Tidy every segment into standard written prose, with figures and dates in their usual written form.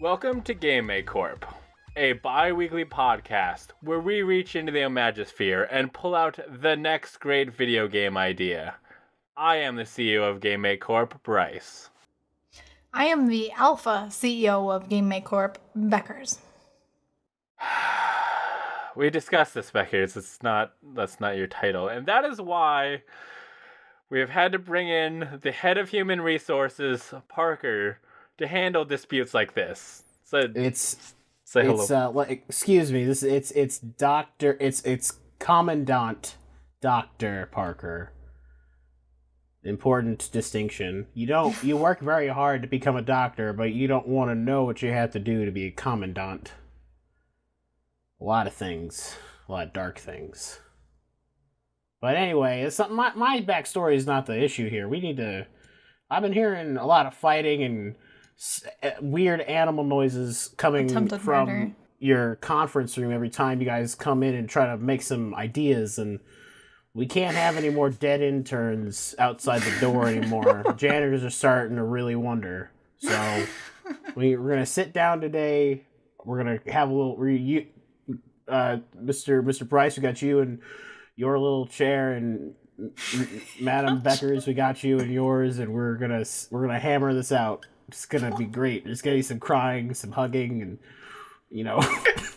Welcome to Corp, a bi-weekly podcast where we reach into the Imagisphere and pull out the next great video game idea. I am the CEO of Corp, Bryce. I am the Alpha CEO of Corp, Beckers. We discussed this, Beckers. That's not your title. And that is why we have had to bring in the head of human resources, Parker, to handle disputes like this. So say hello. Excuse me. It's Doctor. It's Commandant Dr. Parker. Important distinction. You work very hard to become a doctor, but you don't want to know what you have to do to be a commandant. A lot of things. A lot of dark things. But anyway, it's not, my backstory is not the issue here. I've been hearing a lot of fighting and weird animal noises coming from your conference room every time you guys come in and try to make some ideas, and we can't have any more dead interns outside the door anymore. Janitors are starting to really wonder. So we're going to sit down today. We're going to have a little... Mr. Bryce, we got you in your little chair, and Madam Beckers, we got you in yours, and we're gonna hammer this out. It's gonna be great. There's gonna be some crying, some hugging, and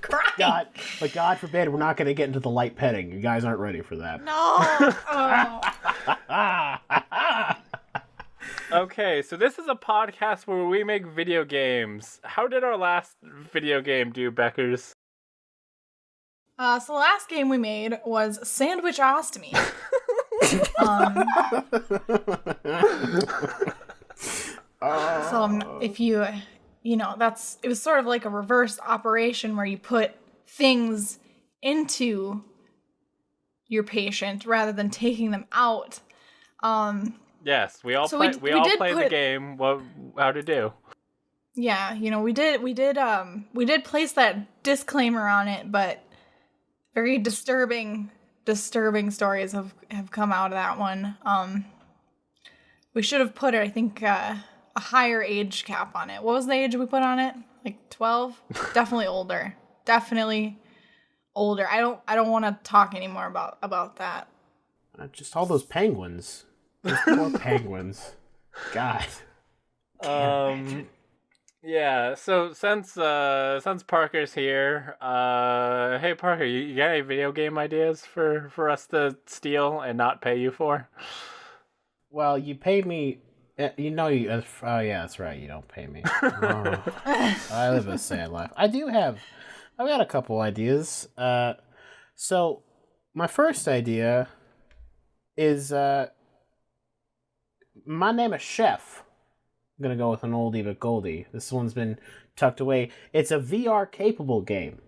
crying. God forbid we're not gonna get into the light petting. You guys aren't ready for that. No. Oh. Okay, so this is a podcast where we make video games. How did our last video game do, Beckers? So the last game we made was Sandwich Ostomy. So if it was sort of like a reverse operation where you put things into your patient rather than taking them out. Yes, we all played the game. How to do? Yeah, we did place that disclaimer on it, but very disturbing stories have come out of that one. We should have put, I think, a higher age cap on it. What was the age we put on it? Like 12? Definitely older. Definitely older. I don't want to talk anymore about that. Just all those penguins. Those poor penguins. God. Can't imagine. Yeah, so since Parker's here, hey Parker, you got any video game ideas for us to steal and not pay you for? Well, you paid me. Oh yeah, that's right. You don't pay me. Oh, I live a sad life. I've got a couple ideas. So my first idea is my name is Chef. I'm going to go with an oldie but goldie. This one's been tucked away. It's a VR-capable game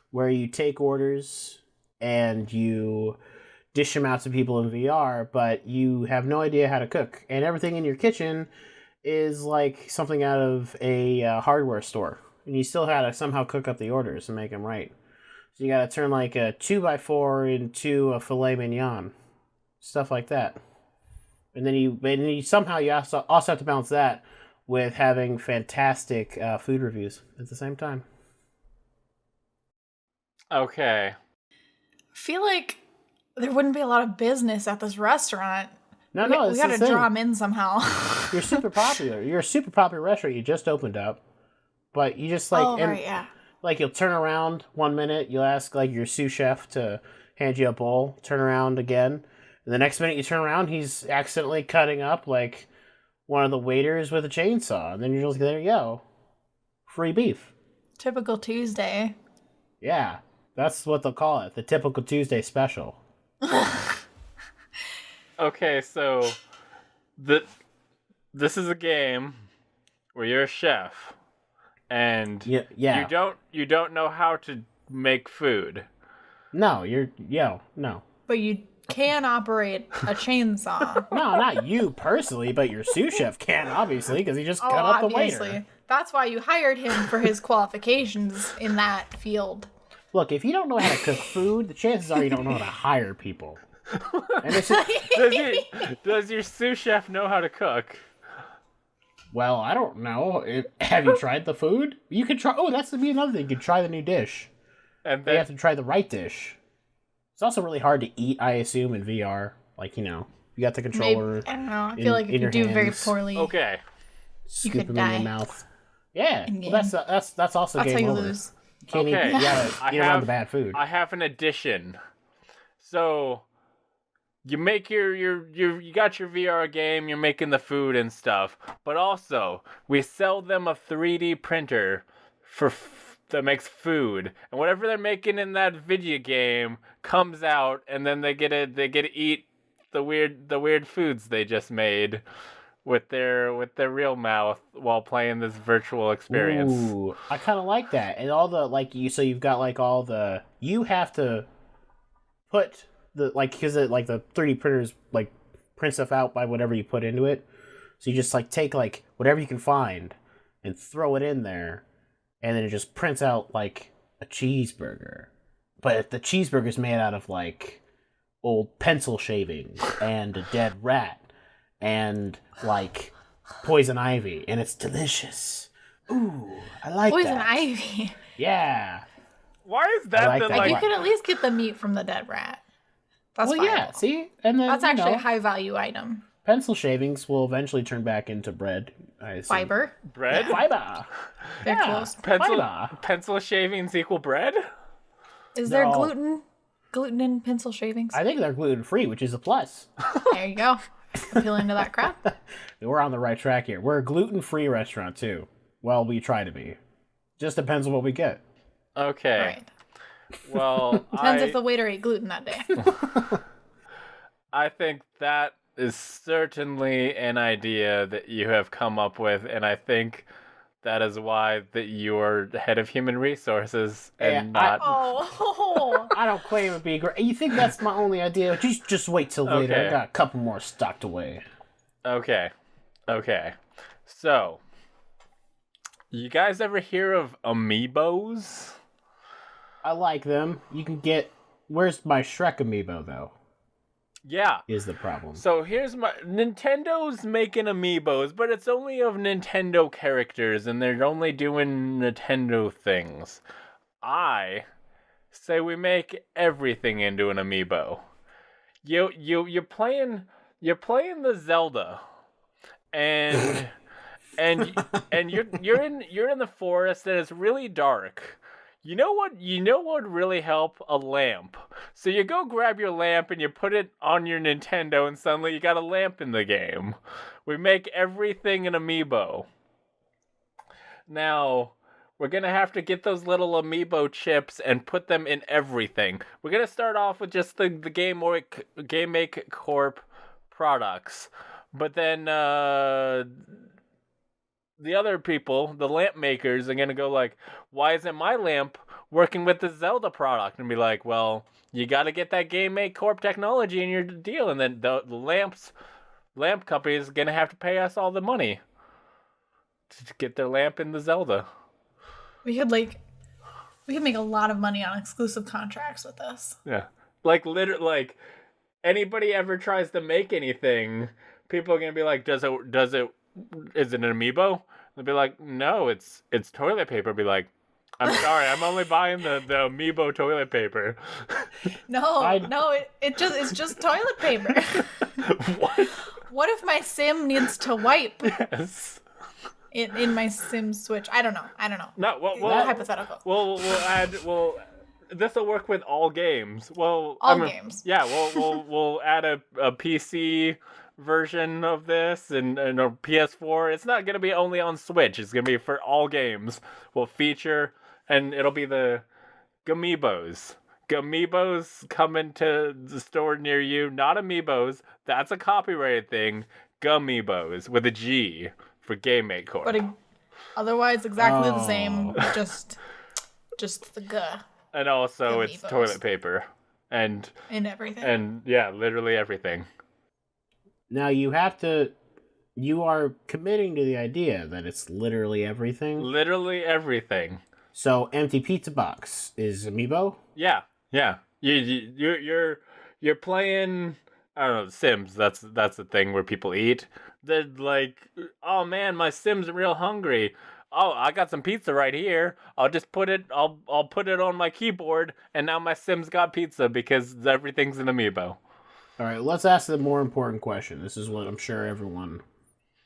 where you take orders and you dish them out to people in VR, but you have no idea how to cook. And everything in your kitchen is like something out of a hardware store. And you still have to somehow cook up the orders and make them right. So you got to turn like a 2x4 into a filet mignon. Stuff like that. And then you somehow also have to balance that with having fantastic food reviews at the same time. Okay. I feel like there wouldn't be a lot of business at this restaurant. No, we got to draw them in somehow. You're super popular. You're a super popular restaurant. You just opened up, but you just like you'll turn around 1 minute. You'll ask like your sous chef to hand you a bowl. Turn around again. And the next minute you turn around, he's accidentally cutting up like one of the waiters with a chainsaw. And then you're just like, there you go. Free beef. Typical Tuesday. Yeah, that's what they'll call it. The typical Tuesday special. Okay, so this is a game where you're a chef and yeah. you don't know how to make food. No. But you can operate a chainsaw. No, not you personally, but your sous chef can, obviously, because he just cut up the waiter. That's why you hired him, for his qualifications in that field. Look, if you don't know how to cook food, the chances are you don't know how to hire people. And it's just, Does your sous chef know how to cook? Well, I don't know. Have you tried the food? You could try. Oh, that's to be another thing. You could try the new dish. And But you have to try the right dish. It's also really hard to eat, I assume, in VR. Like, you got the controller. Maybe, I don't know. I feel like if you do very poorly, okay, Scoop could them die. in your mouth. Yeah, In-game. well, that's also that's how game you over. lose. You can't Okay. eat. You gotta eat around the bad food. I have an addition. So you make you got your VR game, you're making the food and stuff, but also we sell them a 3D printer that makes food, and whatever they're making in that video game comes out, and then they get to eat the weird foods they just made with their real mouth while playing this virtual experience. Ooh, I kind of like that. And all the so you've got like all the you have to put the because like the 3D printers like print stuff out by whatever you put into it. So you just like take like whatever you can find and throw it in there, and then it just prints out like a cheeseburger. But if the cheeseburger's made out of like old pencil shavings and a dead rat and like poison ivy, and it's delicious. Ooh, I like Poison that. ivy. Yeah. Why is that like the that. Like, you Right. could at least get the meat from the dead rat. That's Well, viable. yeah. See, and then That's actually a high value item. pencil shavings will eventually turn back into bread. I assume. Fiber. bread? Fiber. They're Yeah. close. Fiber. Pencil shavings equal bread? Is there No. gluten in pencil shavings? I think they're gluten free, which is a plus. There you go. Appealing to that crowd. We're on the right track here. We're a gluten free restaurant too. Well, we try to be. Just depends on what we get. Okay. Right. Well, Depends if the waiter ate gluten that day. I think that is certainly an idea that you have come up with, and I think that is why that you're head of human resources and Yeah, not. Oh. I don't claim to be great. You think that's my only idea? Just wait till later. Okay. I got a couple more stocked away. Okay. So, you guys ever hear of amiibos? I like them. You can get. Where's my Shrek amiibo though? Yeah. Is the problem. So here's my Nintendo's making amiibos, but it's only of Nintendo characters, and they're only doing Nintendo things. I say we make everything into an amiibo. You're playing the Zelda, and you're in the forest, and it's really dark. You know what would really help? A lamp. So you go grab your lamp and you put it on your Nintendo, and suddenly you got a lamp in the game. We make everything an amiibo. Now, we're gonna have to get those little amiibo chips and put them in everything. We're gonna start off with just the Game Make Corp products. But then the other people, the lamp makers, are gonna go like, why isn't my lamp working with the Zelda product? And be like, well, you gotta get that Game Make Corp technology in your deal, and then the lamp company is gonna have to pay us all the money to get their lamp in the Zelda. We could make a lot of money on exclusive contracts with this. Yeah, literally, anybody ever tries to make anything, people are gonna be like, is it an amiibo? They'll be like, no, it's toilet paper. Be like, I'm sorry, I'm only buying the amiibo toilet paper. It's just toilet paper. What? What if my sim needs to wipe Yes. in my sim switch? I don't know. No, That's hypothetical. Well, this will work with all games. Well, Games. Yeah, we'll add a PC version of this and a PS4. It's not gonna be only on Switch. It's gonna be for all games. We'll feature, and it'll be the Gamiibos. Gamiibos coming to the store near you. Not amiibos. That's a copyrighted thing. Gamiibos with a G for Game Make Corp. But otherwise, exactly the Oh. same. Just the guh And also, it's Gamiibos. toilet paper and in everything. yeah, literally everything. Now you are committing to the idea that it's literally everything. Literally everything. So empty pizza box is amiibo. Yeah. You're playing I don't know, Sims. That's the thing where people eat. They're like, oh man, my Sim's real hungry. Oh, I got some pizza right here. I'll just put it. I'll put it on my keyboard, and now my Sim's got pizza because everything's an amiibo. All right, let's ask the more important question. This is what I'm sure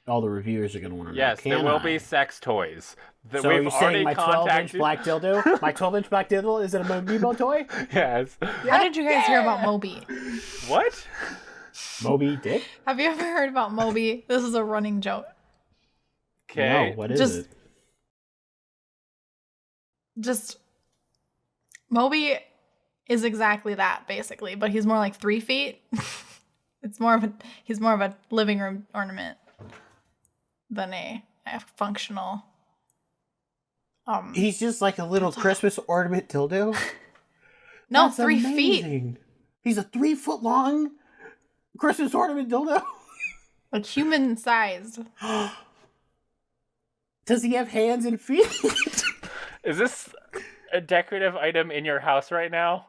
all the reviewers are going to want to know. Yes, there will be sex toys. So we've you're already saying my 12-inch black dildo? My 12-inch black dildo is it a amiibo toy? Yes. How did you guys hear about Moby? What? Moby Dick? Have you ever heard about Moby? This is a running joke. Okay. No, what is it? Just Moby is exactly that, basically, but he's more like 3 feet. He's more of a living room ornament than a functional. He's just like a little Christmas ornament dildo. No, That's 3 amazing. feet. He's a 3-foot long Christmas ornament dildo. Like human sized. Does he have hands and feet? Is this a decorative item in your house right now?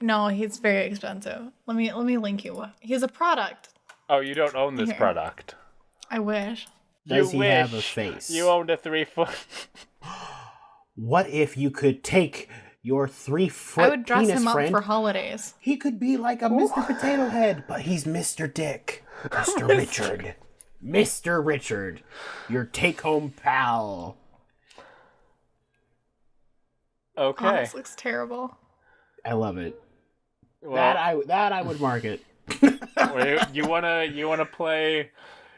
No, he's very expensive. Let me link you. He's a product. Oh, you don't own this product. I wish. Does he wish have a face? You owned a 3-foot. What if you could take your 3-foot I would dress penis him up friend? for holidays. He could be like a Mr. Potato Head, but he's Mr. Dick. Mr. Richard. Mr. Richard. Your take-home pal. Okay. Oh, this looks terrible. I love it. Well, That I would market. you wanna play?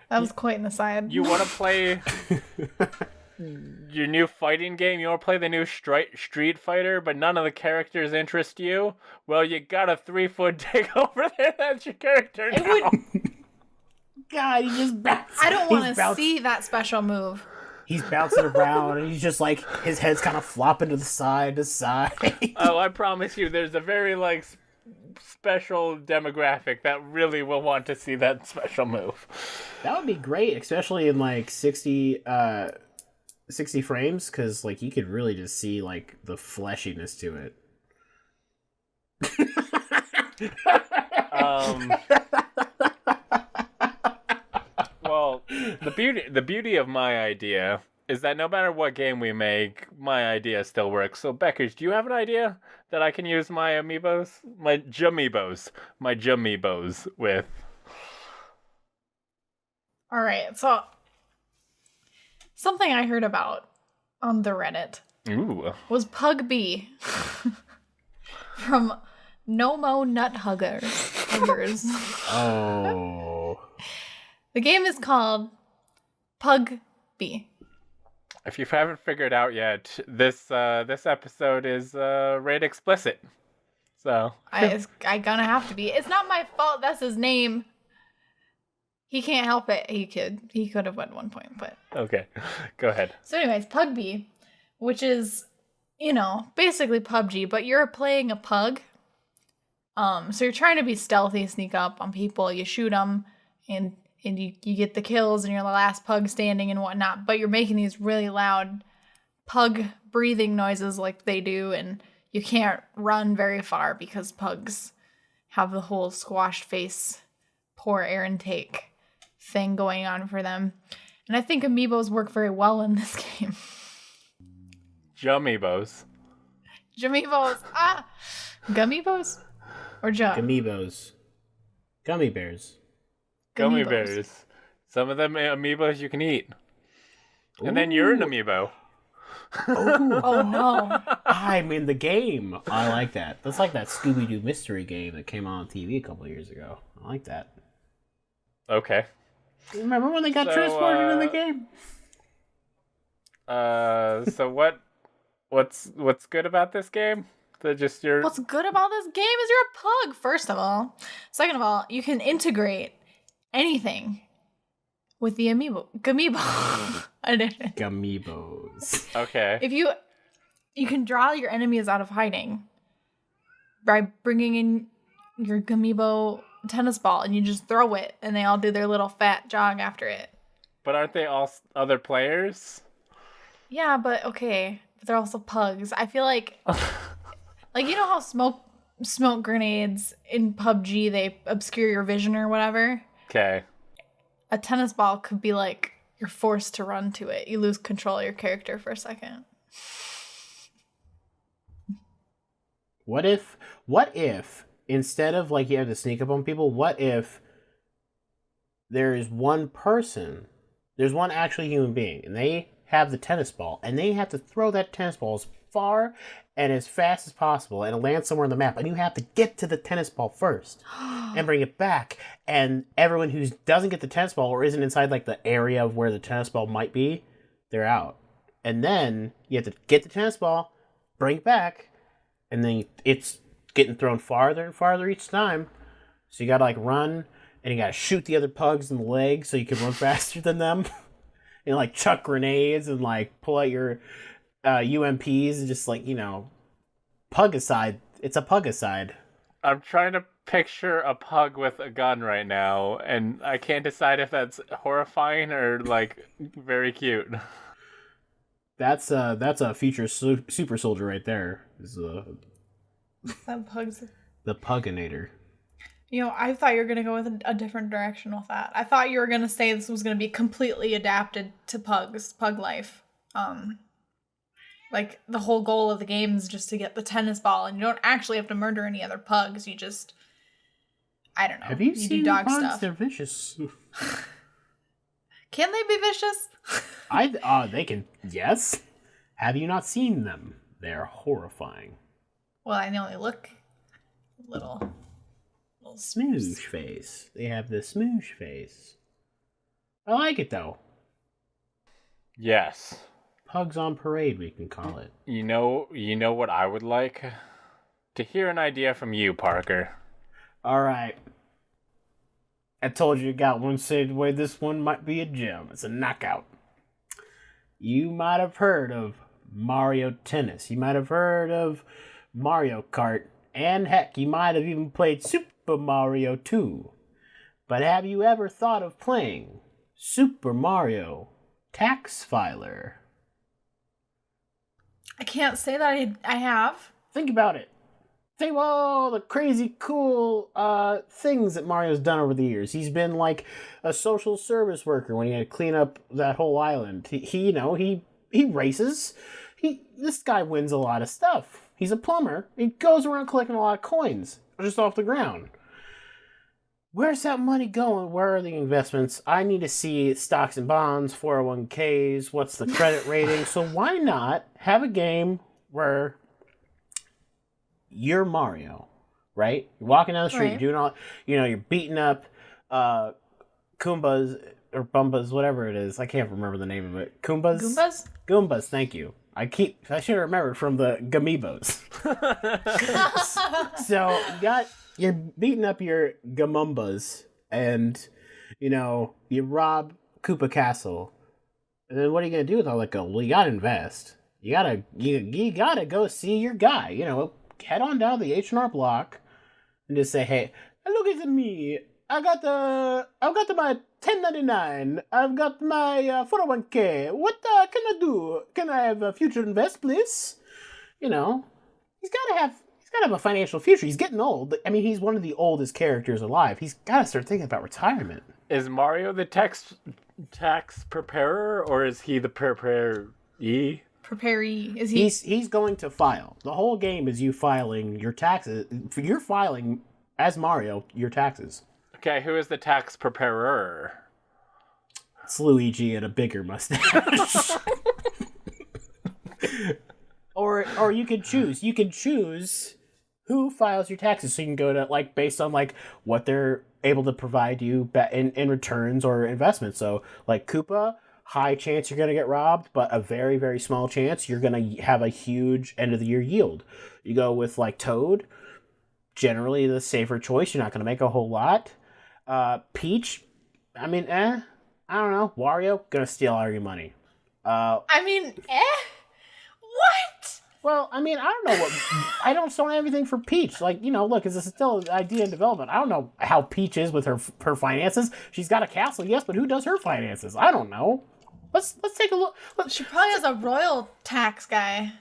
That was quite an aside. You wanna play your new fighting game? You wanna play the new Street Fighter, but none of the characters interest you? Well, you got a 3-foot dick over there. That's your character now. God, he just bounced. I don't want to see that special move. He's bouncing around, and he's just like, his head's kind of flopping to the side to side. Oh, I promise you, there's a very special demographic that really will want to see that special move. That would be great, especially in 60 frames, because you could really just see the fleshiness to it. Well, the beauty of my idea is that no matter what game we make, my idea still works. So, Beckers, do you have an idea that I can use my amiibos? My Jamiibos with? All right, so something I heard about on the Reddit was Pug B from Nomo Nut Huggers. Oh. The game is called Pug B. If you haven't figured out yet, this episode is rated explicit. So I gonna have to be. It's not my fault. That's his name. He can't help it. He could have at one point, but okay, go ahead. So, anyways, Pug B, which is basically PUBG, but you're playing a pug. So you're trying to be stealthy, sneak up on people. You shoot them, and you get the kills, and you're the last pug standing and whatnot, but you're making these really loud pug breathing noises like they do, and you can't run very far because pugs have the whole squashed face, poor air intake thing going on for them. And I think amiibos work very well in this game. Jamiibos. Jamiibos. Gummiibos? Or Gamiibos. Gummy bears. Gummy bears. Some of them amiibos you can eat. And then you're an amiibo. Oh no. I'm in the game. I like that. That's like that Scooby-Doo mystery game that came on TV a couple of years ago. I like that. Okay. Remember when they got transported in the game? So what's good about this game? What's good about this game is you're a pug, first of all. Second of all, you can integrate anything with the Gamiibo edition. Gamiibos. Okay. If you can draw your enemies out of hiding by bringing in your Gamiibo tennis ball, and you just throw it, and they all do their little fat jog after it. But aren't they all other players? Yeah, but okay. But they're also pugs. I feel like... you know how smoke grenades. In PUBG, they obscure your vision or whatever. Okay. A tennis ball could be like you're forced to run to it. You lose control of your character for a second. What if instead of like you have to sneak up on people, what if there is one person, there's one actual human being, and they have the tennis ball, and they have to throw that tennis ball as far and as fast as possible, and it lands somewhere on the map, and you have to get to the tennis ball first and bring it back, and everyone who doesn't get the tennis ball or isn't inside like the area of where the tennis ball might be, they're out. And then you have to get the tennis ball, bring it back, and then it's getting thrown farther and farther each time. So you gotta like run, and you gotta shoot the other pugs in the leg so you can run faster than them. And like chuck grenades and like pull out your UMPs and just like, you know, pug-a-side. It's a pug-a-side. I'm trying to picture a pug with a gun right now, and I can't decide if that's horrifying or like very cute. That's a future super soldier right there. That pug's... The Puginator. You know, I thought you were going to go with a different direction with that. I thought you were going to say this was going to be completely adapted to pug life. Like, the whole goal of the game is just to get the tennis ball, and you don't actually have to murder any other pugs. You just, I don't know. Have you seen do dog the pugs? stuff. They're vicious. Can they be vicious? They can, yes. Have you not seen them? They're horrifying. Well, I know they look little Smoosh face. They have the smoosh face. I like it though. Yes. Pugs on parade, we can call it. You know what I would like? To hear an idea from you, Parker. Alright. I told you I got one saved away. This one might be a gem. It's a knockout. You might have heard of Mario Tennis. You might have heard of Mario Kart. And heck, you might have even played Super Mario 2. But have you ever thought of playing Super Mario Tax Filer? I can't say that I have. Think about it. Think of all the crazy cool things that Mario's done over the years. He's been like a social service worker when he had to clean up that whole island. He races. This guy wins a lot of stuff. He's a plumber. He goes around collecting a lot of coins just off the ground. Where's that money going? Where are the investments? I need to see stocks and bonds, 401ks, what's the credit rating? So why not have a game where you're Mario, right? You're walking down the street, Right. doing all, you're beating up Goombas or Bumbas, whatever it is. I can't remember the name of it. Goombas? Goombas, thank you. I should have remembered from the Gamiibos. So you're beating up your Gamumbas, and you rob Koopa Castle, and then what are you gonna do with all that gold? Well, you gotta invest. You gotta go see your guy. Head on down the H&R Block, and just say, hey, look at me. I got my 1099. I've got my 401k. What can I do? Can I have a future invest, please? He's gotta have a financial future. He's getting old. I mean, he's one of the oldest characters alive. He's gotta start thinking about retirement. Is Mario the tax preparer, or is he the preparee? Preparee. Is he? He's going to file. The whole game is you filing your taxes. You're filing as Mario your taxes. Okay, who is the tax preparer? It's Luigi and a bigger mustache. Or you could choose. You can choose who files your taxes. So you can go to based on what they're able to provide you in returns or investments. So Koopa, high chance you're going to get robbed, but a very, very small chance you're going to have a huge end of the year yield. You go with Toad, generally the safer choice. You're not going to make a whole lot. Peach, I mean, I don't know. Wario, gonna steal all your money. What? Well, I mean, I don't know what. I don't sell everything for Peach. Look, this is still an idea in development. I don't know how Peach is with her finances. She's got a castle, yes, but who does her finances? I don't know. Let's take a look. She probably has a royal tax guy.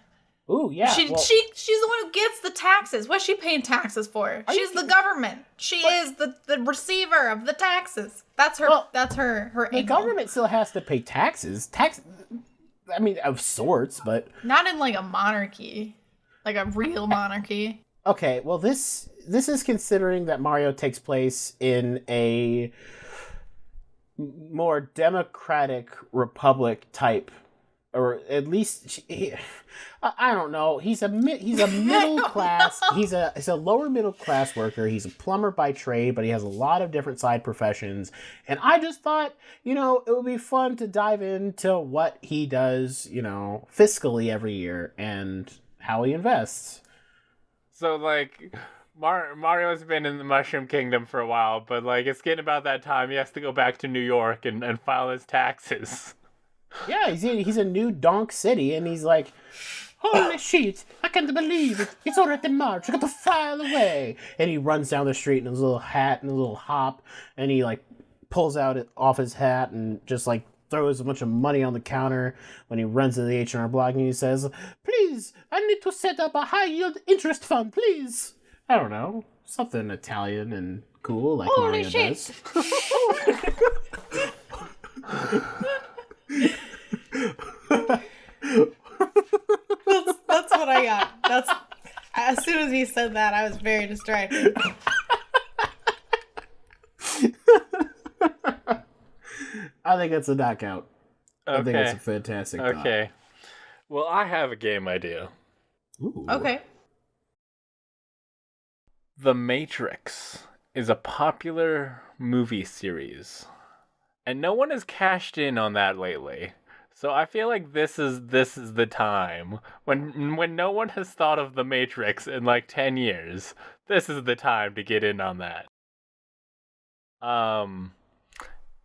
Ooh, yeah. She's the one who gets the taxes. What's she paying taxes for? She's the government. She is the receiver of the taxes. That's her. That's her. The government still has to pay taxes. I mean, of sorts, but not in like a monarchy, like a real monarchy. Okay, well, this is considering that Mario takes place in a more democratic republic type, or at least I don't know. He's a middle class. He's a lower middle class worker. He's a plumber by trade, but he has a lot of different side professions. And I just thought, it would be fun to dive into what he does, fiscally every year and how he invests. So, like, Mario's been in the Mushroom Kingdom for a while, but, like, it's getting about that time he has to go back to New York and file his taxes. Yeah, he's a new Donk City, and he's like, holy shit, I can't believe it. It's already March. I got to file away. And he runs down the street in his little hat and a little hop, and he, like, pulls out off his hat and just, like, throws a bunch of money on the counter when he runs to the H&R Block, and he says, please, I need to set up a high-yield interest fund, please. I don't know, something Italian and cool like holy Mario shit. does. That's what I got. That's as soon as he said that, I was very distracted. I think it's a knockout. Okay. I think it's a fantastic thought. Okay. Well, I have a game idea. Ooh. Okay. The Matrix is a popular movie series, and no one has cashed in on that lately. So I feel like this is the time when no one has thought of The Matrix in like 10 years. This is the time to get in on that.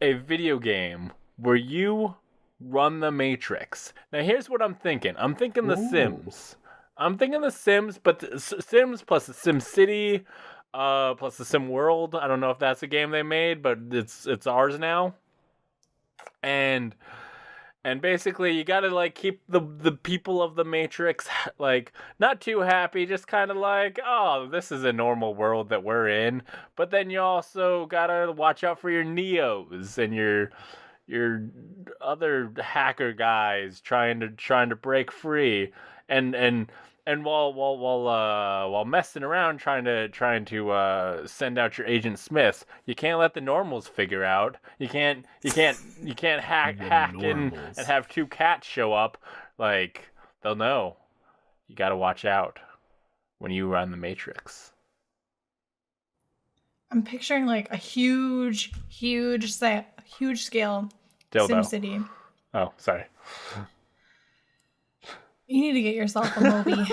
A video game where you run the Matrix. Now here's what I'm thinking. I'm thinking The Sims. I'm thinking The Sims, but Sims plus the Sim City, plus the Sim World. I don't know if that's a game they made, but it's ours now. And basically you gotta like keep the people of the Matrix like not too happy, just kind of like, oh, this is a normal world that we're in. But then you also gotta watch out for your Neos and your other hacker guys trying to break free. And while messing around trying to send out your Agent Smiths, you can't let the normals figure out. You can't hack in and have two cats show up. Like, they'll know. You gotta watch out when you run the Matrix. I'm picturing like a huge scale Dildo. SimCity. Oh, sorry. You need to get yourself a movie.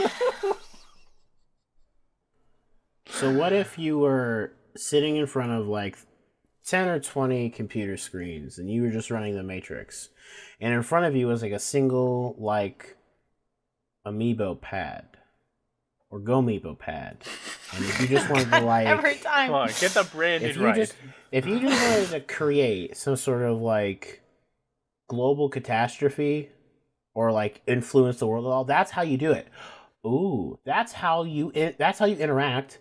So what if you were sitting in front of like 10 or 20 computer screens and you were just running the Matrix, and in front of you was like a single like Amiibo pad or Gomiibo pad, and if you just wanted to like every time, Come on, get the branding right. If you just wanted to create some sort of like global catastrophe or like influence the world at all, that's how you do it. Ooh, that's how you interact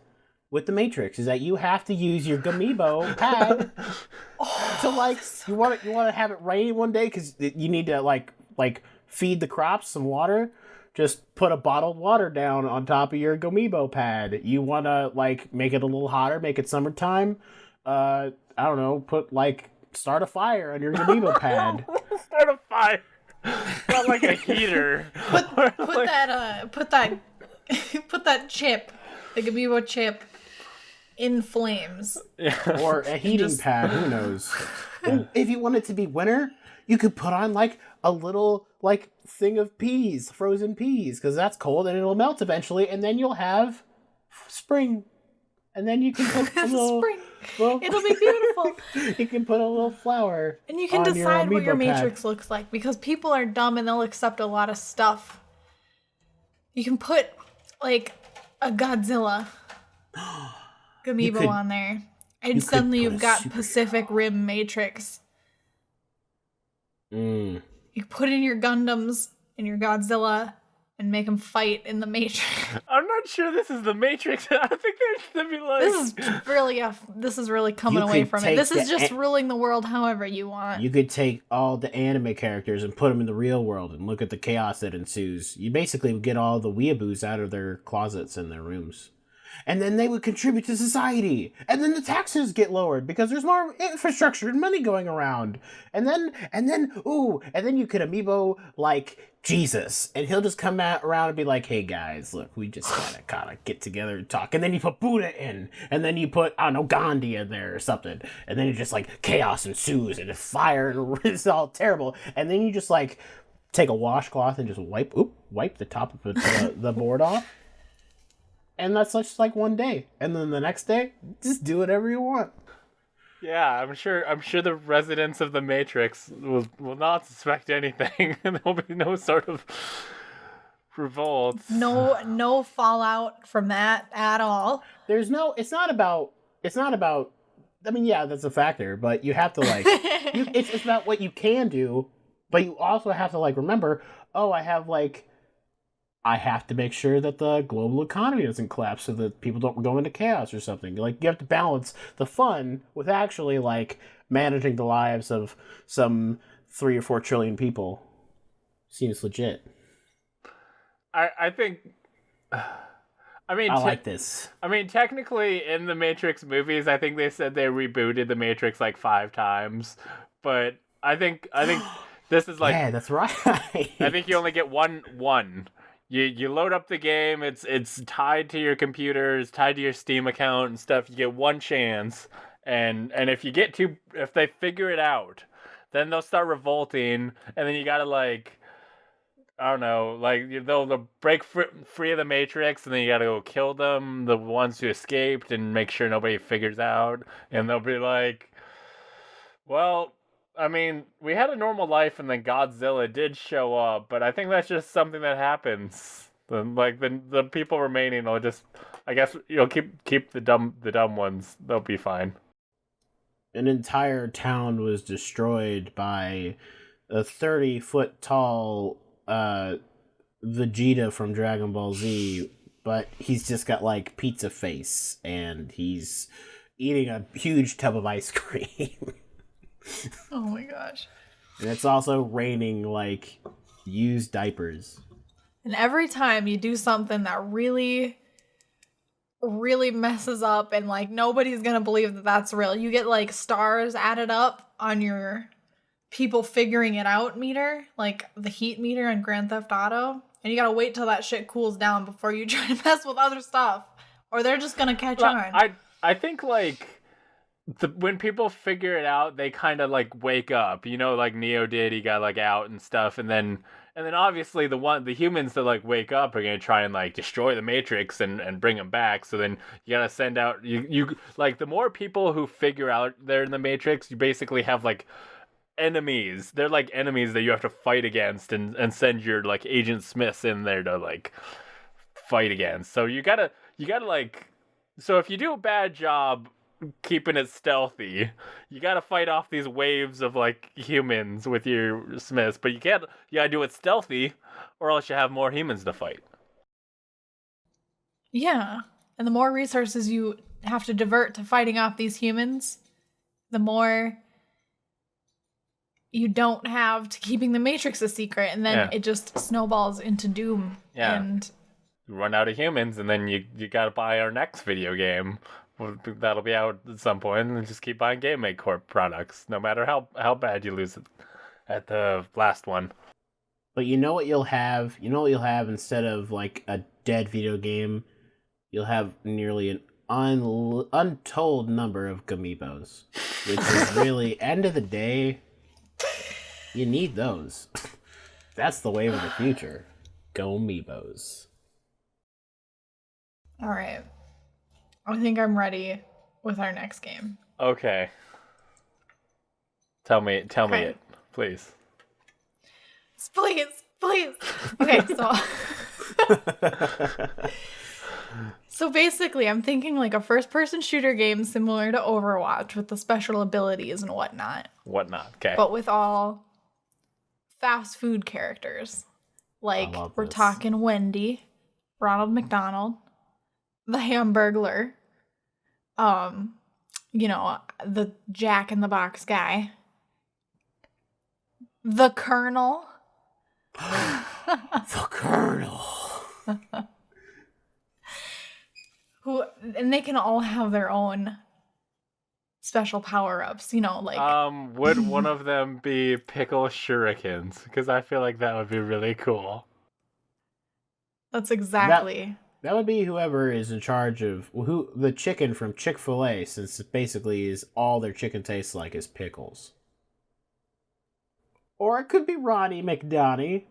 with the Matrix, is that you have to use your Gomiibo pad to like you want to have it rain one day because you need to like feed the crops some water. Just put a bottled water down on top of your Gomiibo pad. You want to like make it a little hotter, make it summertime. I don't know, start a fire on your Gomiibo pad. Start a fire. Not like a heater. Put that chip, the Gomiibo chip, in flames. Yeah. Or a heating pad, who knows. If you want it to be winter, you could put on like a little like thing of peas, frozen peas, because that's cold and it'll melt eventually, and then you'll have spring. And then you can put a little Spring. Well, It'll be beautiful. You can put a little flower. And you can on decide what your Amiibo pad. Matrix looks like, because people are dumb and they'll accept a lot of stuff. You can put like a Godzilla Gomiibo on there, and suddenly you've got Pacific Rim Matrix. Mm. You put in your Gundams and your Godzilla, and make them fight in the Matrix. I'm not sure this is the Matrix. I think there's to be like. This is really coming You away could from it. take This is the just ruling the world however you want. You could take all the anime characters and put them in the real world and look at the chaos that ensues. You basically would get all the weeaboos out of their closets and their rooms. And then they would contribute to society. And then the taxes get lowered because there's more infrastructure and money going around. And then you could amiibo like Jesus. And he'll just come around and be like, hey guys, look, we just gotta kind of get together and talk. And then you put Buddha in. And then you put, I don't know, Gandhi in there or something. And then you're just like, chaos ensues and fire and it's all terrible. And then you just like take a washcloth and just wipe the top of the board off. And that's just like one day. And then the next day, just do whatever you want. Yeah, I'm sure the residents of the Matrix will not suspect anything. And there'll be no sort of revolt. No fallout from that at all. It's not about I mean, yeah, that's a factor, but you have to like it's about what you can do, but you also have to like remember, I have to make sure that the global economy doesn't collapse so that people don't go into chaos or something. Like, you have to balance the fun with actually, like, managing the lives of some 3 or 4 trillion people. Seems legit. I think... I mean, I like this. I mean, technically, in the Matrix movies, I think they said they rebooted the Matrix, like, 5 times. But I think this is, like... Yeah, that's right. I think you only get one. You load up the game, it's tied to your computer, it's tied to your Steam account and stuff. You get one chance, and if they figure it out, then they'll start revolting, and then you gotta like, I don't know, like they'll break free of the Matrix, and then you gotta go kill them, the ones who escaped, and make sure nobody figures out, and they'll be like, well, I mean, we had a normal life and then Godzilla did show up, but I think that's just something that happens. The people remaining will just, I guess, keep the dumb ones. They'll be fine. An entire town was destroyed by a 30-foot tall Vegeta from Dragon Ball Z, but he's just got like pizza face and he's eating a huge tub of ice cream. Oh my gosh. And it's also raining, like, used diapers. And every time you do something that really, really messes up and, like, nobody's gonna believe that that's real, you get, like, stars added up on your people figuring it out meter, like the heat meter in Grand Theft Auto. And you gotta wait till that shit cools down before you try to mess with other stuff. Or they're just gonna catch on. I think, like... when people figure it out, they kind of like wake up, like Neo did. He got like out and stuff, and then obviously the humans that like wake up are gonna try and like destroy the Matrix and bring them back. So then you gotta send out you like the more people who figure out they're in the Matrix, you basically have like enemies. They're like enemies that you have to fight against and send your like Agent Smiths in there to like fight against. So you gotta like, so if you do a bad job keeping it stealthy, you gotta fight off these waves of like humans with your Smiths, but you gotta do it stealthy or else you have more humans to fight. Yeah, and the more resources you have to divert to fighting off these humans, the more you don't have to keeping the Matrix a secret, and then it just snowballs into doom. Yeah, and you run out of humans, and then you gotta buy our next video game. That'll be out at some point, and just keep buying Corp products, no matter how bad you lose it at the last one. But you know what you'll have? You know what you'll have instead of like a dead video game? You'll have nearly an untold number of Gamiibos, which is really, end of the day, you need those. That's the wave of the future. Gamiibos. All right. I think I'm ready with our next game. Okay. Tell me it, please. Please. Okay, so basically I'm thinking like a first-person shooter game similar to Overwatch with the special abilities and whatnot. Okay. But with all fast food characters. Like, love we're this. talking Wendy, Ronald McDonald, the Hamburglar, the Jack in the Box guy, the Colonel. The Colonel. And they can all have their own special power-ups, like Would one of them be pickle shurikens? Because I feel like that would be really cool. that's exactly. That would be whoever is in charge of the chicken from Chick-fil-A, since it basically is all their chicken tastes like is pickles. Or it could be Ronnie McDonnie.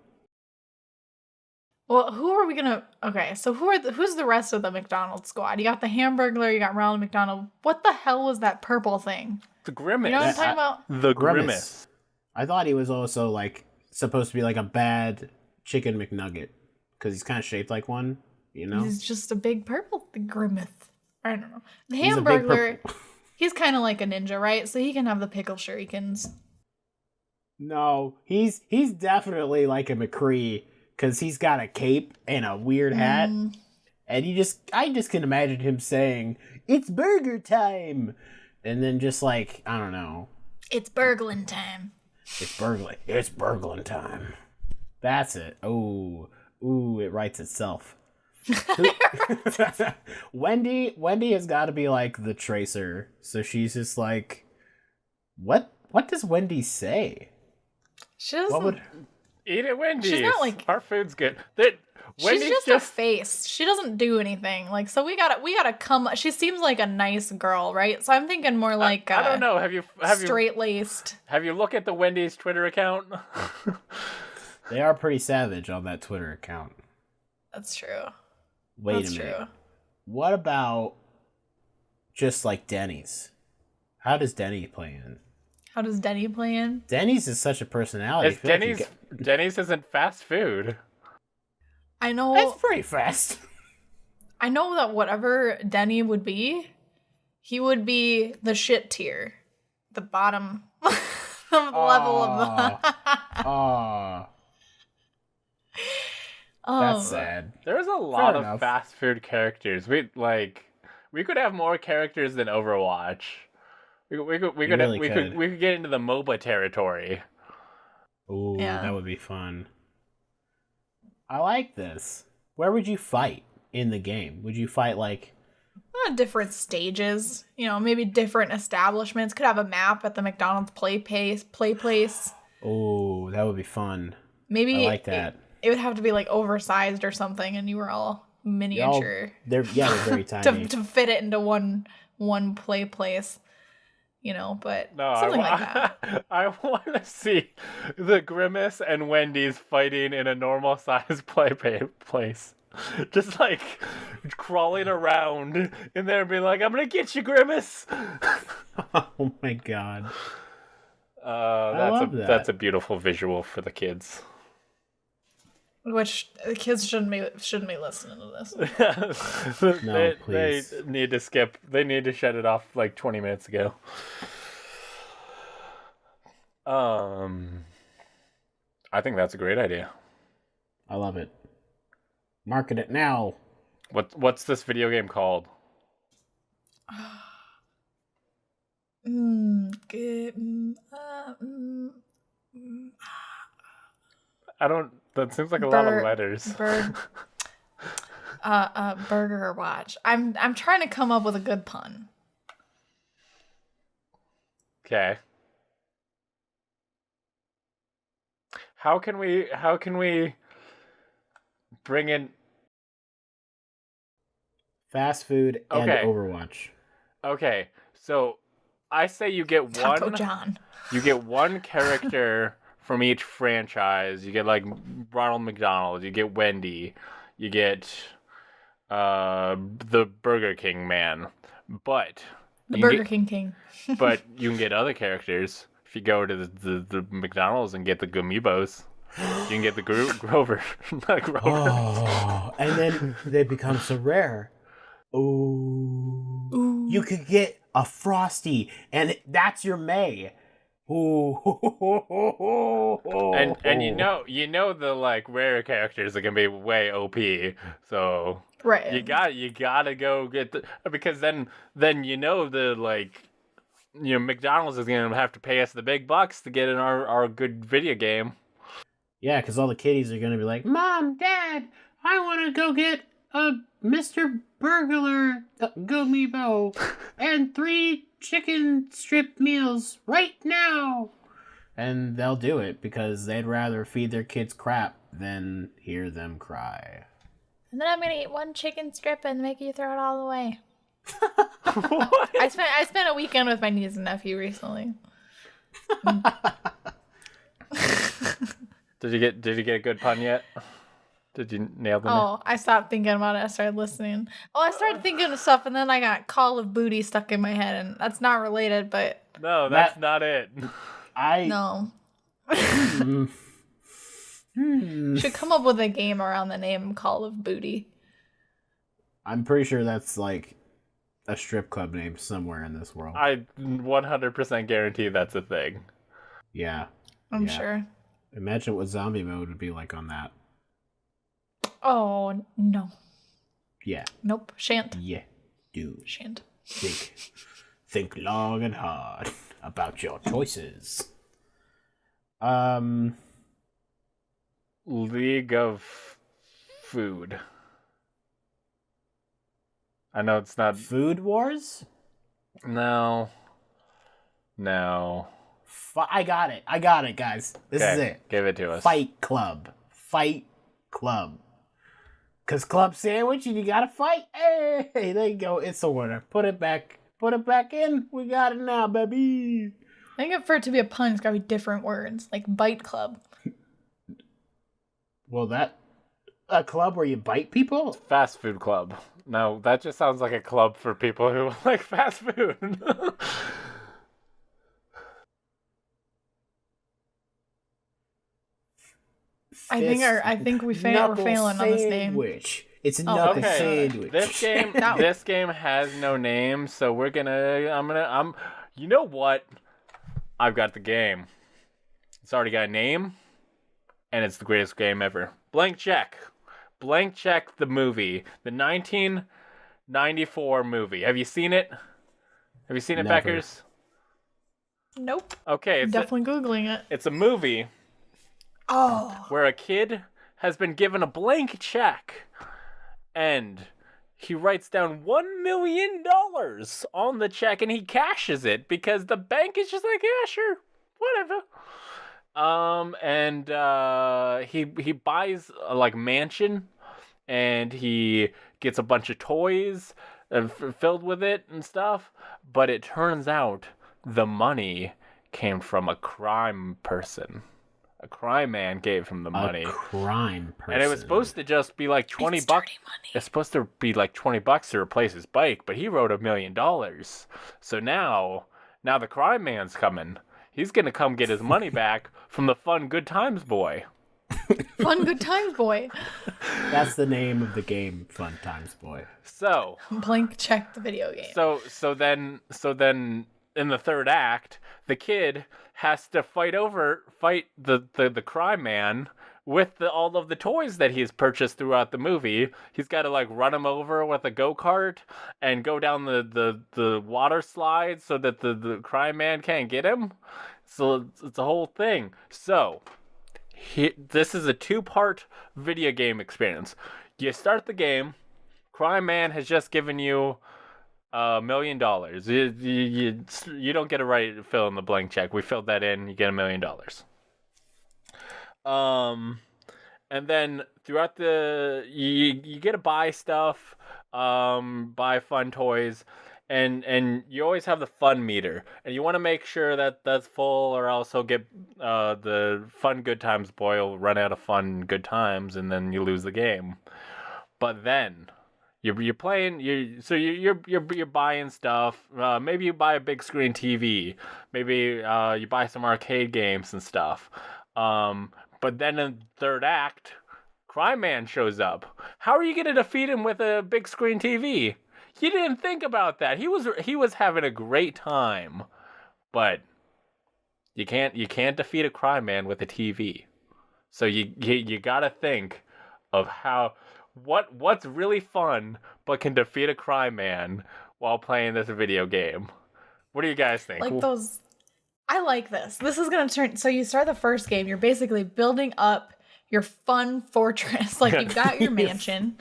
Well, who are we gonna? Okay, so who's the rest of the McDonald's squad? You got the Hamburglar, you got Ronald McDonald. What the hell was that purple thing? The Grimace. You know what I'm talking about? The Grimace. I thought he was also like supposed to be like a bad chicken McNugget because he's kind of shaped like one. He's just a big purple Grimace. I don't know. The He's a big Hamburglar, he's kind of like a ninja, right? So he can have the pickle shurikens. No, he's definitely like a McCree because he's got a cape and a weird hat, and I just can imagine him saying, "It's burger time," and then just like, I don't know, It's burgling time. it's burgling time. That's it. Ooh, it writes itself. Wendy has got to be like the tracer, so she's just like, what does Wendy say? She doesn't. Eat it, Wendy's. She's not like our food's good. She's just a face. She doesn't do anything. Like, so we gotta come. She seems like a nice girl, right? So I'm thinking more like I don't know. Have you straight laced? Have you looked at the Wendy's Twitter account? They are pretty savage on that Twitter account. That's true. Wait a minute. True. What about just like Denny's? How does Denny play in? How does Denny play in? Denny's is such a personality. Denny's isn't fast food. I know. That's pretty fast. I know that whatever Denny would be, he would be the shit tier, the bottom level of the. That's sad. There's a lot of fast food characters. We could have more characters than Overwatch. We could get into the MOBA territory. Ooh, that would be fun. I like this. Where would you fight in the game? Would you fight like different stages? Maybe different establishments. Could have a map at the McDonald's play place. Oh, that would be fun. Maybe I like that. It would have to be like oversized or something, and you were all miniature. They're very tiny to fit it into one play place. But no, something like that. I want to see the Grimace and Wendy's fighting in a normal size place. Just like crawling around in there and being like, I'm going to get you, Grimace. Oh my god. That's a beautiful visual for the kids. Which the kids shouldn't be listening to this. No, please. They need to skip. They need to shut it off like 20 minutes ago. I think that's a great idea. I love it. Market it now. What's this video game called? I don't. That seems like a lot of letters. Burger Watch. I'm trying to come up with a good pun. Okay. How can we bring in fast food and Overwatch? Okay, so I say you get Taco John. You get one character from each franchise. You get like Ronald McDonald, you get Wendy, you get the Burger King man. But the Burger King. But you can get other characters. If you go to the McDonald's and get the Gumibos, you can get the Grover. Not Grover. Oh, and then they become so rare. Ooh. You could get a Frosty, and that's your May. And you know the like rare characters are gonna be way OP. So Right. you gotta go get because then the like McDonald's is gonna have to pay us the big bucks to get in our good video game. Yeah, because all the kiddies are gonna be like, Mom, Dad, I want to go get a Mr. Burglar Gummy-Bo and 3 chicken strip meals right now. And they'll do it because they'd rather feed their kids crap than hear them cry. And then I'm gonna eat 1 chicken strip and make you throw it all away. What? I spent a weekend with my niece and nephew recently. Did you get a good pun yet? Did you nail the name? Oh, I stopped thinking about it. I started listening. Oh, I started thinking of stuff, and then I got Call of Booty stuck in my head, and that's not related, but No, that's not it. no. Should come up with a game around the name Call of Booty. I'm pretty sure that's like a strip club name somewhere in this world. I 100% guarantee that's a thing. Yeah. I'm sure. Imagine what zombie mode would be like on that. Oh, no. Yeah. Nope. Shan't. Yeah. Dude. Shan't. Think long and hard about your choices. League of Food. I know it's not. Food Wars? No. I got it, guys. This is it. Give it to us. Fight Club. Because club sandwich and you gotta fight. Hey, there you go. It's a winner. Put it back in. We got it now, baby. I think for it to be a pun, it's gotta be different words, like Bite Club. Well, a club where you bite people? Fast food club. No, that just sounds like a club for people who like fast food. I think we're failing on this name. Sandwich. It's a knuckle sandwich. This game has no name, so you know what? I've got the game. It's already got a name, and it's the greatest game ever. Blank Check. Blank Check the movie. The 1994 movie. Have you seen it? Have you seen it, Never. Beckers? Nope. Okay, I'm definitely Googling it. it's a movie where a kid has been given a blank check and he writes down $1 million on the check and he cashes it because the bank is just like, yeah, sure, whatever. He buys a mansion and he gets a bunch of toys filled with it and stuff, but it turns out the money came from a crime person. A crime man gave him the money. A crime person. And it was supposed to just be like $20 bucks. It's supposed to be like $20 to replace his bike, but he wrote $1 million. So now the crime man's coming. He's gonna come get his money back from the Fun Good Times Boy. Fun Good Times Boy. That's the name of the game, Fun Times Boy. So Blank Check the video game. So then in the third act, the kid has to fight the crime man with all of the toys that he's purchased throughout the movie. He's got to run him over with a go-kart and go down the water slide so that the crime man can't get him. So it's a whole thing. So this is a 2-part video game experience. You start the game. Crime man has just given you $1 million. You don't get to fill in the blank check. We filled that in. You get $1 million. And then throughout you get to buy stuff, buy fun toys, and you always have the fun meter, and you want to make sure that that's full, or else he'll get the Fun Good Times boy will run out of fun good times, and then you lose the game. But then you're playing. You're buying stuff. Maybe you buy a big screen TV. Maybe you buy some arcade games and stuff. But then in the third act, Crime Man shows up. How are you going to defeat him with a big screen TV? You didn't think about that. He was having a great time, but You can't defeat a crime man with a TV. So you gotta think of what's really fun but can defeat a crime man while playing this video game. What do you guys think? Like those. I like this. This is gonna turn. So you start the first game. You're basically building up your fun fortress. Like you've got your mansion.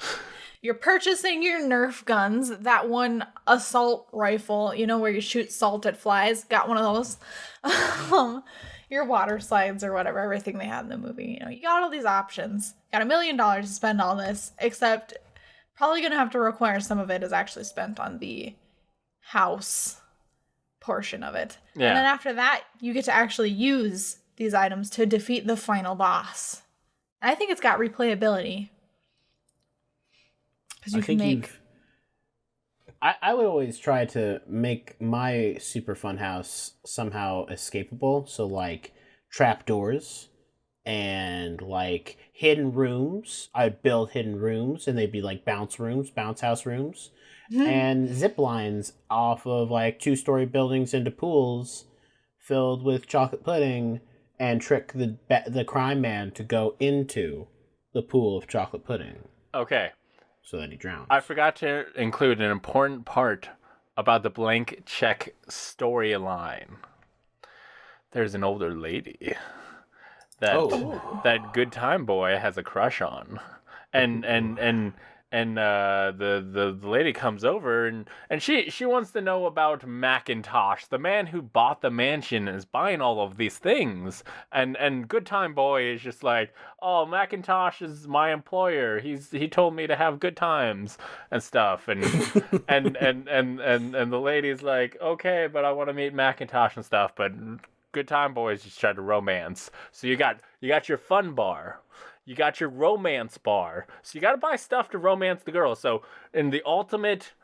You're purchasing your Nerf guns. That one assault rifle, you know, where you shoot salt at flies. Got one of those. Your water slides or whatever, everything they had in the movie. You know, you got all these options. Got $1 million to spend all this, except probably gonna have to require some of it is actually spent on the house portion of it. Yeah. And then after that, you get to actually use these items to defeat the final boss. And I think it's got replayability. Because you can make... I would always try to make my super fun house somehow escapable. So, like, trapdoors and, like, hidden rooms. I'd build hidden rooms, and they'd be, like, bounce house rooms. And zip lines off of, like, 2-story buildings into pools filled with chocolate pudding and trick the crime man to go into the pool of chocolate pudding. Okay. So that he drowns. I forgot to include an important part about the blank check storyline. There's an older lady that good time boy has a crush on, and the lady comes over and she wants to know about Macintosh, the man who bought the mansion and is buying all of these things, and good time boy is just like, oh, Macintosh is my employer, he told me to have good times and stuff, and and the lady's like, okay, but I want to meet Macintosh and stuff, but good time boys just try to romance. So you got your fun bar. You got your romance bar. So you got to buy stuff to romance the girl. So in the ultimate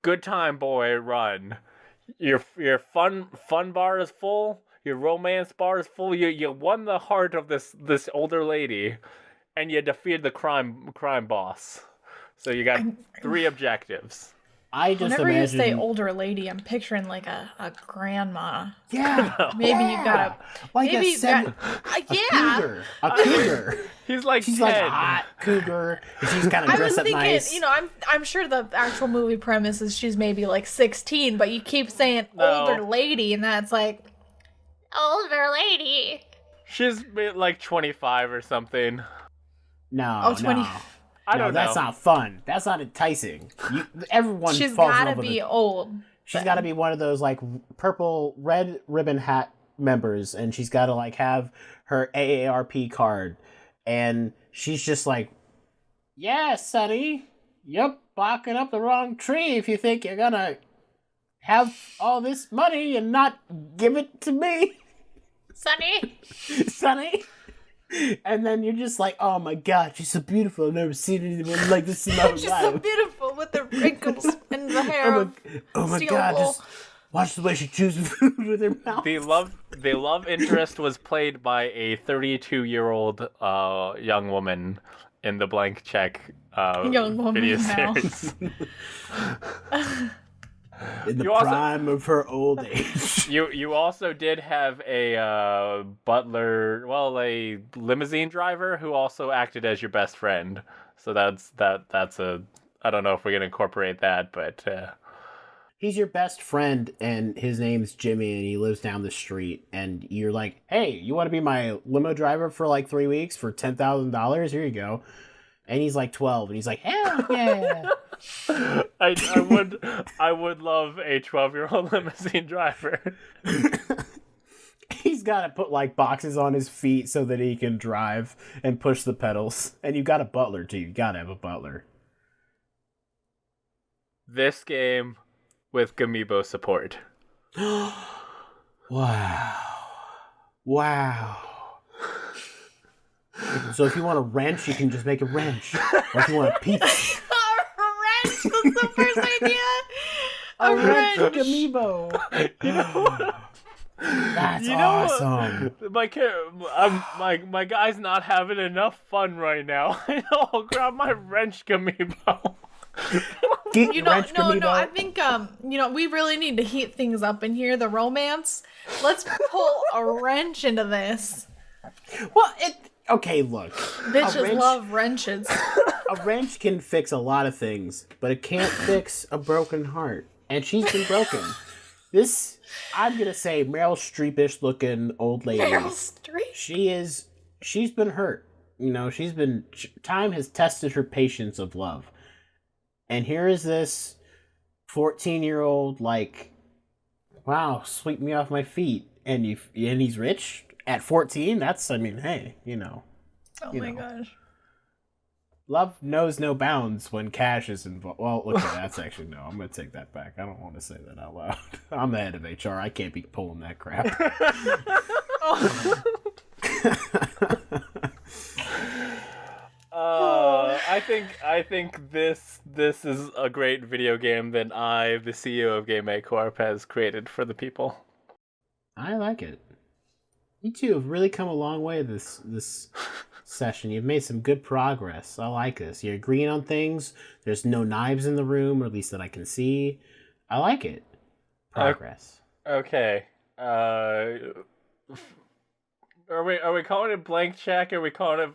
good time boy run, your fun bar is full, your romance bar is full. You won the heart of this older lady, and you defeated the crime boss. So you got 3 objectives. I just Whenever imagine... you say older lady, I'm picturing like a grandma. Yeah. Maybe you got like maybe a cougar. A cougar. She's like she's 10. like a hot cougar. And she's kind of I was dressed up thinking, nice. you know, I'm sure the actual movie premise is she's maybe like 16, but you keep saying No. older lady, and that's like older lady. She's like 25 or something. No, Oh, 20. no. I don't know. That's not fun. That's not enticing. Everyone She's falls in gotta love with be her. old. She's got to be one of those like purple red ribbon hat members, and she's got to like have her AARP card, and she's just like, "Yeah, Sonny, you're barking up the wrong tree if you think you're gonna have all this money and not give it to me, Sonny. Sonny." And then you're just like, "Oh my God, she's so beautiful! I've never seen anyone like this in my life." She's so beautiful with the wrinkles and the hair. Oh my steel God! wool. Just watch the way she chooses food with her mouth. The love interest was played by a 32-year-old young woman in the blank check Young woman video now. series. In the You also- prime of her old age. You also did have a butler, well, a limousine driver who also acted as your best friend. So that's a, I don't know if we're gonna incorporate that, but He's your best friend, and his name's Jimmy, and he lives down the street. And you're like, "Hey, you want to be my limo driver for like 3 weeks for $10,000? Here you go." And he's like 12, and he's like, "Hell yeah!" I would love a 12-year-old limousine driver. He's got to put like boxes on his feet so that he can drive and push the pedals. And you got a butler too. You got to have a butler. This game with Gamiibo support. Wow. So if you want a wrench, you can just make a wrench. Or if you want a pizza. A wrench. That's the first idea. A wrench. Gamiibo. That's awesome. My guy's not having enough fun right now. I'll grab my wrench Gamiibo. Geek You know, wrench no, Camino. I think we really need to heat things up in here. The romance. Let's pull a wrench into this. Well, okay, look. Bitches love wrenches. A wrench can fix a lot of things, but it can't fix a broken heart. And she's been broken. This, I'm gonna say, Meryl Streep-ish looking old lady. Meryl Streep. She's been hurt. You know, time has tested her patience of love. And here is this 14-year-old, like, wow, sweep me off my feet. And he's rich at 14? Hey, you know. Oh my gosh. Love knows no bounds when cash is involved. Well, okay, that's actually no. I'm going to take that back. I don't want to say that out loud. I'm the head of HR. I can't be pulling that crap. I think this is a great video game that I, the CEO of Game Corp, has created for the people. I like it. You two have really come a long way this session. You've made some good progress. I like this. You're agreeing on things. There's no knives in the room, or at least that I can see. I like it. Progress. Okay. Are we calling it Blank Check? Are we calling it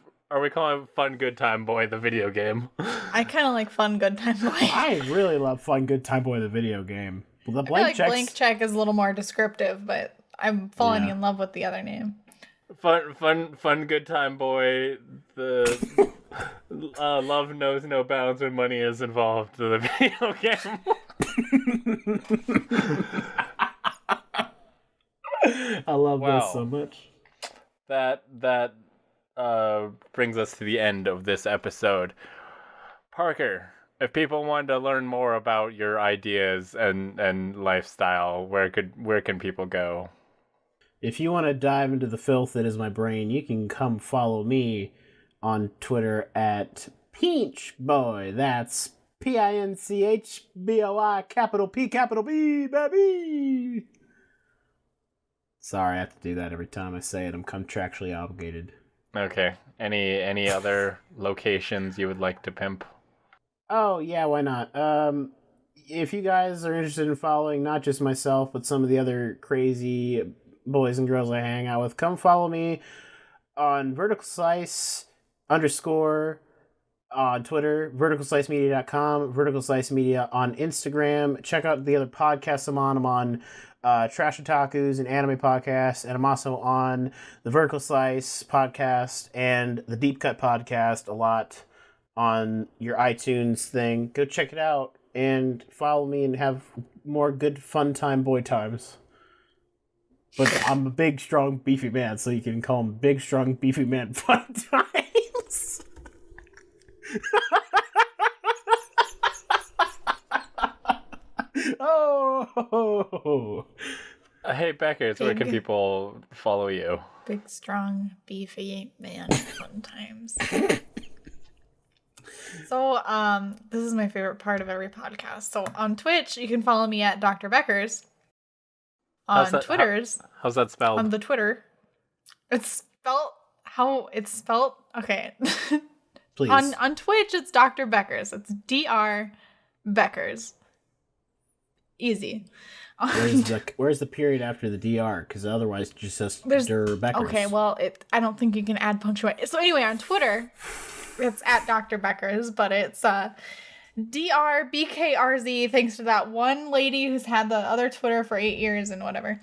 Fun Good Time Boy, the video game? I kind of like Fun Good Time Boy. I really love Fun Good Time Boy, the video game. The Blank Check is a little more descriptive, but I'm falling in love with the other name. Fun Good Time Boy, the love knows no bounds when money is involved, the video game. I love this so much. That brings us to the end of this episode. Parker, if people wanted to learn more about your ideas and lifestyle, where can people go? If you want to dive into the filth that is my brain, you can come follow me on Twitter at Pinchboy. That's PINCHBOI, capital P, capital B, baby. Sorry, I have to do that every time I say it. I'm contractually obligated. Okay. Any other locations you would like to pimp? Oh, yeah, why not? If you guys are interested in following not just myself, but some of the other crazy boys and girls I hang out with, come follow me on Vertical Slice _ on Twitter, verticalslicemedia.com, Vertical Slice Media on Instagram. Check out the other podcasts I'm on. I'm on Trash Otakus and Anime Podcast, and I'm also on the Vertical Slice Podcast and the Deep Cut Podcast a lot on your iTunes thing. Go check it out and follow me and have more good fun time boy times. But I'm a big, strong, beefy man, so you can call him Big, Strong, Beefy Man Fun Times. Oh! Hey, Beckers, where can people follow you? Big, strong, beefy man fun times. So, this is my favorite part of every podcast. So, on Twitch, you can follow me at Dr. Beckers. On Twitter's. How's that spelled? On the Twitter. It's spelled how it's spelled. Okay. Please. On Twitch, it's Dr. Beckers. It's Dr. Beckers. Easy. Where's the period after the DR? Because otherwise, it just says Der Beckers. Okay, well, I don't think you can add punctuation. So anyway, on Twitter, it's at Dr. Beckers, but it's DRBKRZ, thanks to that one lady who's had the other Twitter for 8 years and whatever.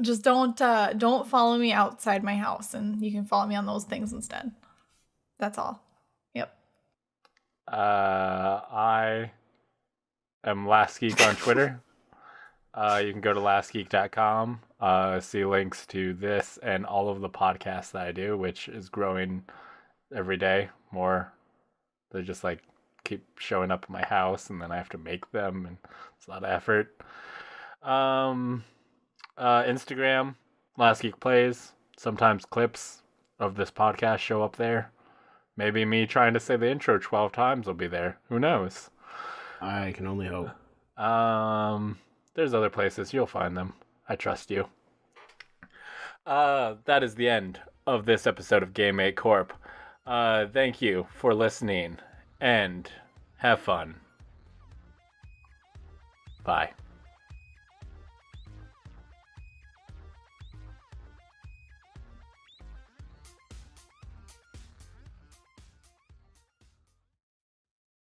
Just don't follow me outside my house, and you can follow me on those things instead. That's all. Yep. I am Last Geek on Twitter. You can go to lastgeek.com, see links to this and all of the podcasts that I do, which is growing every day more. They just like keep showing up at my house, and then I have to make them, and it's a lot of effort. Instagram, Last Geek Plays. Sometimes clips of this podcast show up there. Maybe me trying to say the intro 12 times will be there. Who knows? I can only hope. There's other places. You'll find them. I trust you. That is the end of this episode of Game 8 Corp. Thank you for listening, and have fun. Bye.